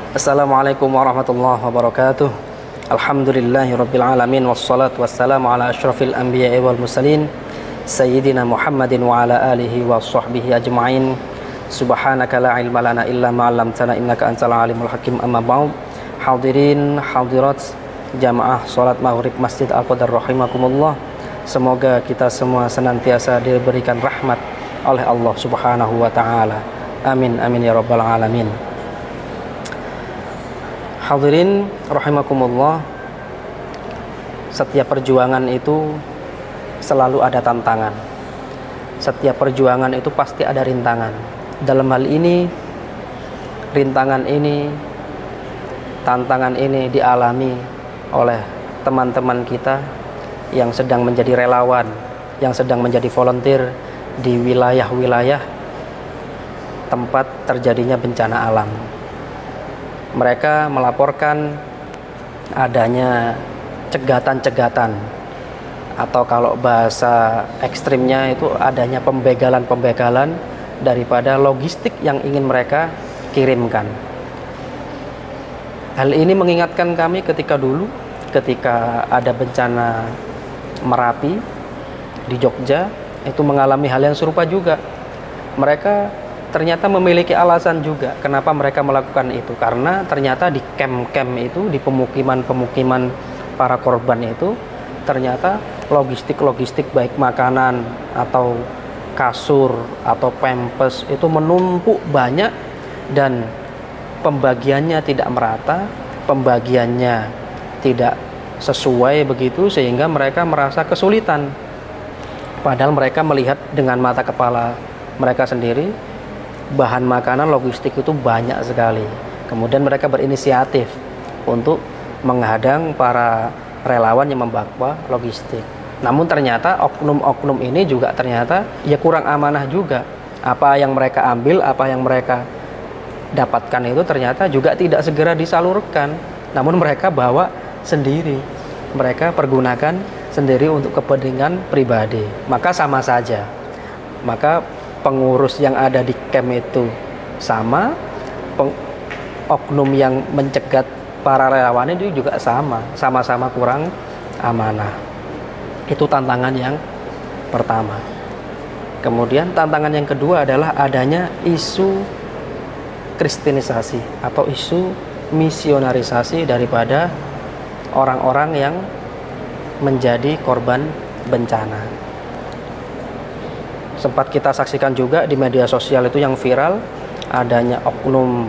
Assalamualaikum warahmatullahi wabarakatuh. Alhamdulillahirabbil alamin wassalatu wassalamu ala asyrafil anbiya'i wal mursalin sayyidina Muhammadin wa ala alihi wa sahbihi ajma'in. Subhanaka la ilma lana illa ma 'allamtana innaka antal alimul hakim. Amma ba'd. Hadirin hadirat jamaah salat maghrib Masjid Al-Qadar rahimakumullah. Semoga kita semua senantiasa diberikan rahmat oleh Allah Subhanahu wa taala. Amin amin ya rabbal alamin. Hadirin rahimakumullah, setiap perjuangan itu selalu ada tantangan. Setiap perjuangan itu pasti ada rintangan. Dalam hal ini, tantangan ini dialami oleh teman-teman kita yang sedang menjadi relawan, yang sedang menjadi volunteer di wilayah-wilayah tempat terjadinya bencana alam. Mereka melaporkan adanya cegatan-cegatan, atau kalau bahasa ekstrimnya itu adanya pembegalan-pembegalan daripada logistik yang ingin mereka kirimkan. Hal ini mengingatkan kami ketika ada bencana Merapi di Jogja, itu mengalami hal yang serupa juga. Mereka ternyata memiliki alasan juga kenapa mereka melakukan itu, karena ternyata di camp-camp itu, di pemukiman-pemukiman para korban itu, ternyata logistik baik makanan atau kasur atau pampers itu menumpuk banyak dan pembagiannya tidak merata, pembagiannya tidak sesuai begitu, sehingga mereka merasa kesulitan. Padahal mereka melihat dengan mata kepala mereka sendiri bahan makanan logistik itu banyak sekali. Kemudian mereka berinisiatif untuk menghadang para relawan yang membawa logistik. Namun ternyata oknum-oknum ini juga ternyata ya kurang amanah juga. Apa yang mereka ambil, apa yang mereka dapatkan itu ternyata juga tidak segera disalurkan. Namun mereka bawa sendiri. Mereka pergunakan sendiri untuk kepentingan pribadi. Maka sama saja. Maka pengurus yang ada di camp itu oknum yang mencegat para relawan itu juga sama-sama kurang amanah. Itu tantangan yang pertama. Kemudian tantangan yang kedua adalah adanya isu kristenisasi atau isu misionarisasi daripada orang-orang yang menjadi korban bencana. Sempat kita saksikan juga di media sosial itu yang viral, adanya oknum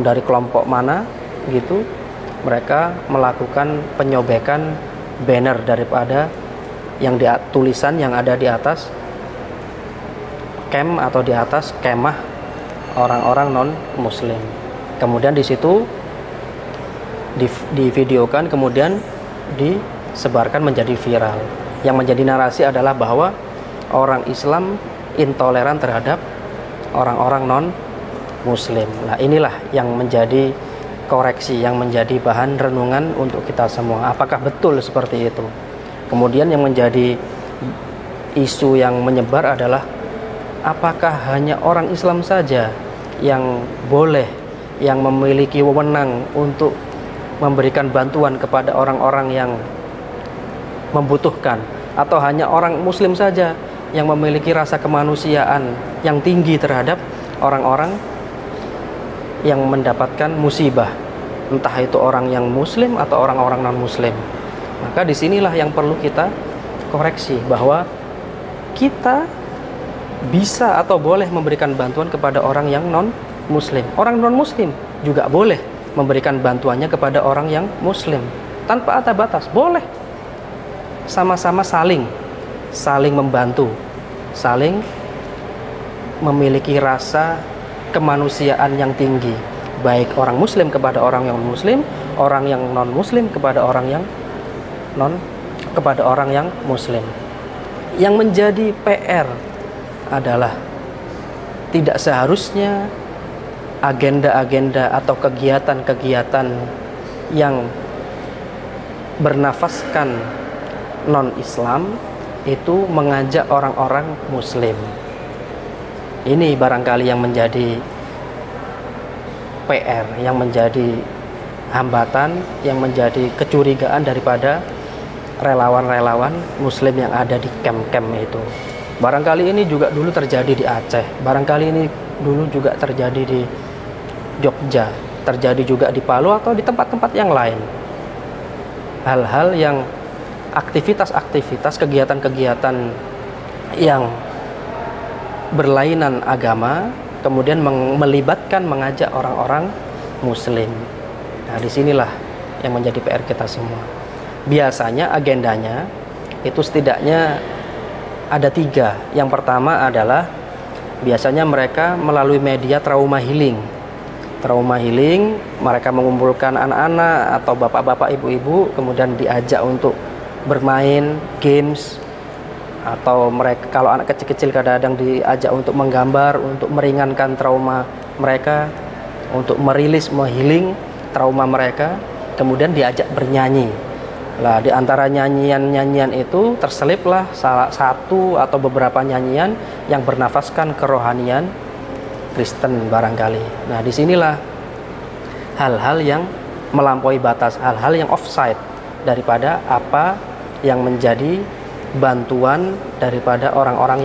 dari kelompok mana gitu, mereka melakukan penyobekan banner daripada yang tulisan yang ada di atas camp atau di atas kemah orang-orang non muslim. Kemudian di situ divideokan, kemudian disebarkan menjadi viral. Yang menjadi narasi adalah bahwa orang Islam intoleran terhadap orang-orang non-muslim. Nah, inilah yang menjadi koreksi, yang menjadi bahan renungan untuk kita semua. Apakah betul seperti itu? Kemudian yang menjadi isu yang menyebar adalah apakah hanya orang Islam saja yang boleh, yang memiliki wewenang untuk memberikan bantuan kepada orang-orang yang membutuhkan, atau hanya orang muslim saja yang memiliki rasa kemanusiaan yang tinggi terhadap orang-orang yang mendapatkan musibah, entah itu orang yang muslim atau orang-orang non muslim. Maka disinilah yang perlu kita koreksi, bahwa kita bisa atau boleh memberikan bantuan kepada orang yang non muslim. Orang non muslim juga boleh memberikan bantuannya kepada orang yang muslim tanpa ada batas, boleh. Sama-sama saling membantu, saling memiliki rasa kemanusiaan yang tinggi, baik orang muslim kepada orang yang muslim, orang yang non muslim kepada orang yang muslim. Yang menjadi PR adalah tidak seharusnya agenda-agenda atau kegiatan-kegiatan yang bernafaskan non-Islam itu mengajak orang-orang muslim. Ini barangkali yang menjadi PR, yang menjadi hambatan, yang menjadi kecurigaan daripada relawan-relawan muslim yang ada di camp-camp itu. Barangkali ini juga dulu terjadi di Aceh, barangkali ini dulu juga terjadi di Jogja, terjadi juga di Palu atau di tempat-tempat yang lain. Hal-hal yang aktivitas-aktivitas, kegiatan-kegiatan yang berlainan agama, kemudian melibatkan, mengajak orang-orang muslim. Nah, disinilah yang menjadi PR kita semua. Biasanya agendanya itu setidaknya ada 3. Yang pertama adalah biasanya mereka melalui media trauma healing. Trauma healing, mereka mengumpulkan anak-anak atau bapak-bapak, ibu-ibu, kemudian diajak untuk bermain games, atau mereka kalau anak kecil-kecil kadang-kadang diajak untuk menggambar, untuk meringankan trauma mereka, untuk merilis, menghealing trauma mereka, kemudian diajak bernyanyi. Lah, di antara nyanyian-nyanyian itu terseliplah salah satu atau beberapa nyanyian yang bernafaskan kerohanian Kristen barangkali. Nah, disinilah hal-hal yang melampaui batas, hal-hal yang offside daripada apa yang menjadi bantuan daripada orang-orang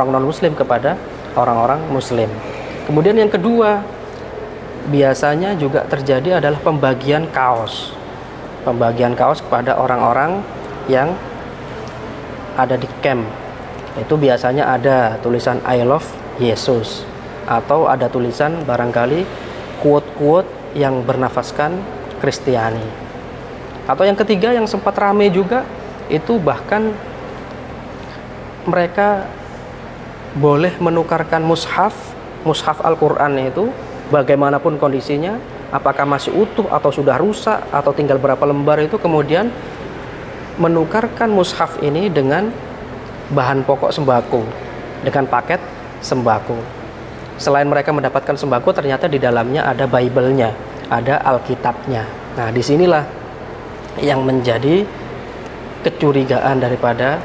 non muslim kepada orang-orang muslim. Kemudian yang kedua, biasanya juga terjadi adalah pembagian kaos kepada orang-orang yang ada di camp. Itu biasanya ada tulisan I love Yesus, atau ada tulisan barangkali quote-quote yang bernafaskan Kristiani. Atau yang ketiga yang sempat rame juga, itu bahkan mereka boleh menukarkan mushaf Al-Quran itu bagaimanapun kondisinya, apakah masih utuh atau sudah rusak atau tinggal berapa lembar, itu kemudian menukarkan mushaf ini dengan bahan pokok sembako, dengan paket sembako. Selain mereka mendapatkan sembako, ternyata di dalamnya ada Bible-nya, ada Alkitabnya. Nah, disinilah yang menjadi kecurigaan daripada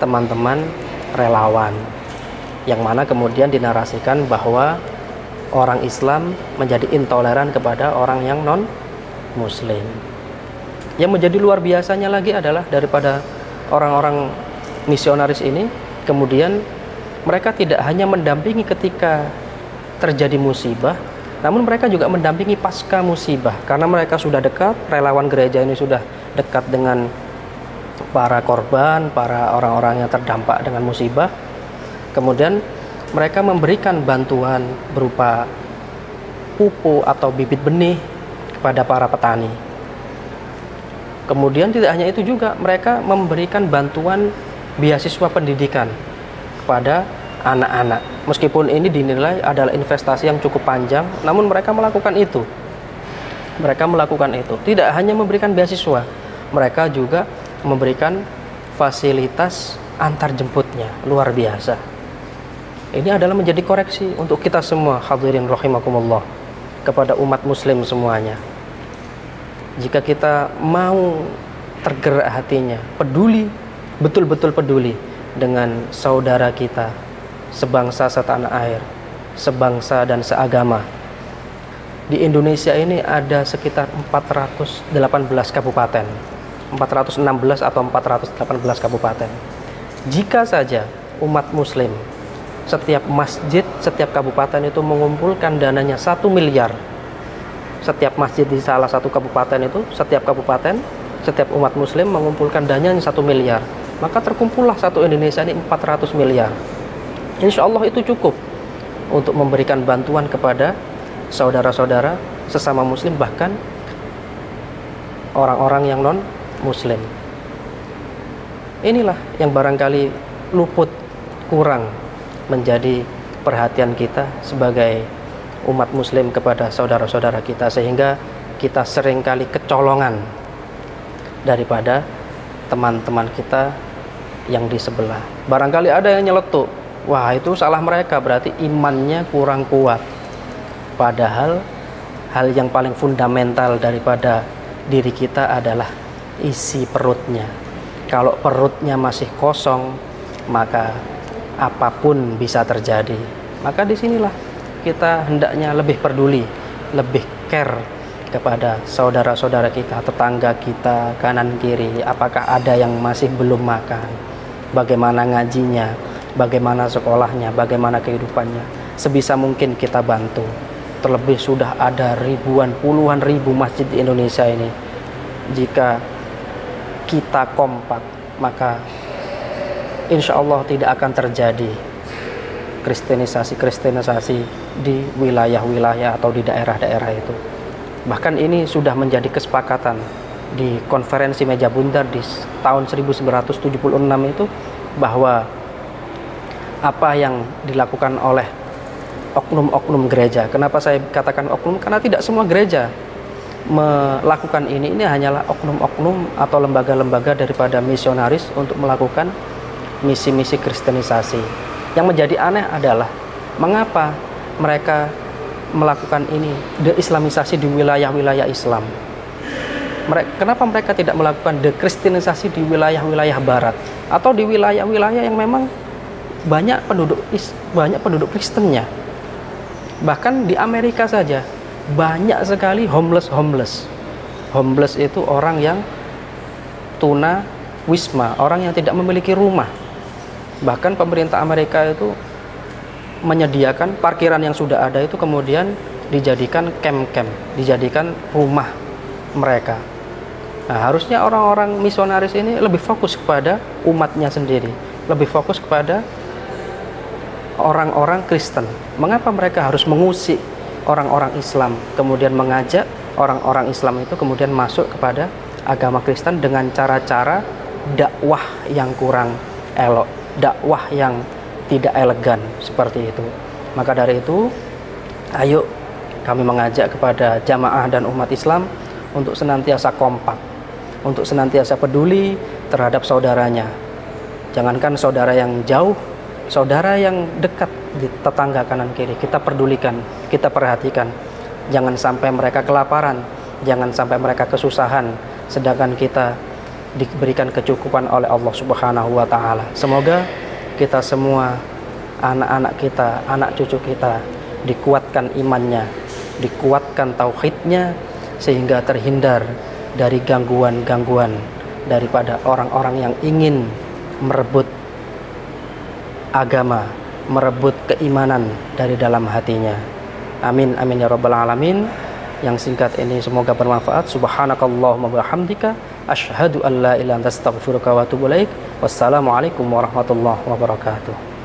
teman-teman relawan, yang mana kemudian dinarasikan bahwa orang Islam menjadi intoleran kepada orang yang non muslim. Yang menjadi luar biasanya lagi adalah daripada orang-orang misionaris ini, kemudian mereka tidak hanya mendampingi ketika terjadi musibah, namun mereka juga mendampingi pasca musibah, karena mereka sudah dekat, relawan gereja ini sudah dekat dengan para korban, para orang-orang yang terdampak dengan musibah. Kemudian mereka memberikan bantuan berupa pupuk atau bibit benih kepada para petani. Kemudian tidak hanya itu juga, mereka memberikan bantuan beasiswa pendidikan kepada anak-anak. Meskipun ini dinilai adalah investasi yang cukup panjang, namun mereka melakukan itu. Tidak hanya memberikan beasiswa, mereka juga memberikan fasilitas antar jemputnya. Luar biasa. Ini adalah menjadi koreksi untuk kita semua, hadirin rahimakumullah, kepada umat muslim semuanya. Jika kita mau tergerak hatinya, peduli, betul-betul peduli dengan saudara kita, sebangsa setanah air, sebangsa dan seagama. Di Indonesia ini ada sekitar 418 kabupaten, 416 atau 418 kabupaten. Jika saja umat muslim, setiap masjid, setiap kabupaten itu mengumpulkan dananya 1 miliar. Setiap masjid di salah satu kabupaten itu, setiap kabupaten, setiap umat muslim mengumpulkan dananya 1 miliar. Maka terkumpullah satu Indonesia ini 400 miliar. Insya Allah itu cukup untuk memberikan bantuan kepada saudara-saudara sesama muslim, bahkan orang-orang yang non muslim. Inilah yang barangkali luput, kurang menjadi perhatian kita sebagai umat muslim kepada saudara-saudara kita, sehingga kita seringkali kecolongan daripada teman-teman kita yang di sebelah. Barangkali ada yang nyeletuk, wah itu salah mereka, berarti imannya kurang kuat. Padahal hal yang paling fundamental daripada diri kita adalah isi perutnya. Kalau perutnya masih kosong, maka apapun bisa terjadi. Maka disinilah kita hendaknya lebih peduli lebih care kepada saudara-saudara kita, tetangga kita, kanan kiri, apakah ada yang masih belum makan, bagaimana ngajinya, bagaimana sekolahnya, bagaimana kehidupannya. Sebisa mungkin kita bantu. Terlebih sudah ada ribuan, puluhan ribu masjid di Indonesia ini. Jika kita kompak, maka insya Allah tidak akan terjadi kristenisasi di wilayah-wilayah atau di daerah-daerah itu. Bahkan ini sudah menjadi kesepakatan di konferensi meja bundar di tahun 1976 itu, bahwa apa yang dilakukan oleh oknum-oknum gereja. Kenapa saya katakan oknum? Karena tidak semua gereja melakukan ini. Ini hanyalah oknum-oknum atau lembaga-lembaga daripada misionaris untuk melakukan misi-misi kristenisasi. Yang menjadi aneh adalah mengapa mereka melakukan ini, deislamisasi di wilayah-wilayah Islam. Kenapa mereka tidak melakukan dekristenisasi di wilayah-wilayah barat atau di wilayah-wilayah yang memang banyak penduduk Kristennya? Bahkan di Amerika saja banyak sekali homeless. Homeless itu orang yang tuna wisma, orang yang tidak memiliki rumah. Bahkan pemerintah Amerika itu menyediakan parkiran yang sudah ada itu kemudian dijadikan camp-camp, dijadikan rumah mereka. Nah, harusnya orang-orang misionaris ini lebih fokus kepada umatnya sendiri, lebih fokus kepada orang-orang Kristen. Mengapa mereka harus mengusik orang-orang Islam, kemudian mengajak orang-orang Islam itu kemudian masuk kepada agama Kristen dengan cara-cara dakwah yang kurang elok, dakwah yang tidak elegan seperti itu. Maka dari itu, ayo kami mengajak kepada jamaah dan umat Islam untuk senantiasa kompak, untuk senantiasa peduli terhadap saudaranya. Jangankan saudara yang jauh, saudara yang dekat di tetangga kanan kiri, kita pedulikan, kita perhatikan. Jangan sampai mereka kelaparan, jangan sampai mereka kesusahan, sedangkan kita diberikan kecukupan oleh Allah Subhanahu wa Ta'ala. Semoga kita semua, anak-anak kita, anak cucu kita, dikuatkan imannya, dikuatkan tauhidnya, sehingga terhindar dari gangguan-gangguan daripada orang-orang yang ingin merebut agama, merebut keimanan dari dalam hatinya. Amin, amin ya rabbal alamin. Yang singkat ini semoga bermanfaat. Subhanakallahumma wa bihamdika asyhadu an la ilaha illa anta astaghfiruka wa atubu ilaik. Wassalamualaikum warahmatullahi wabarakatuh.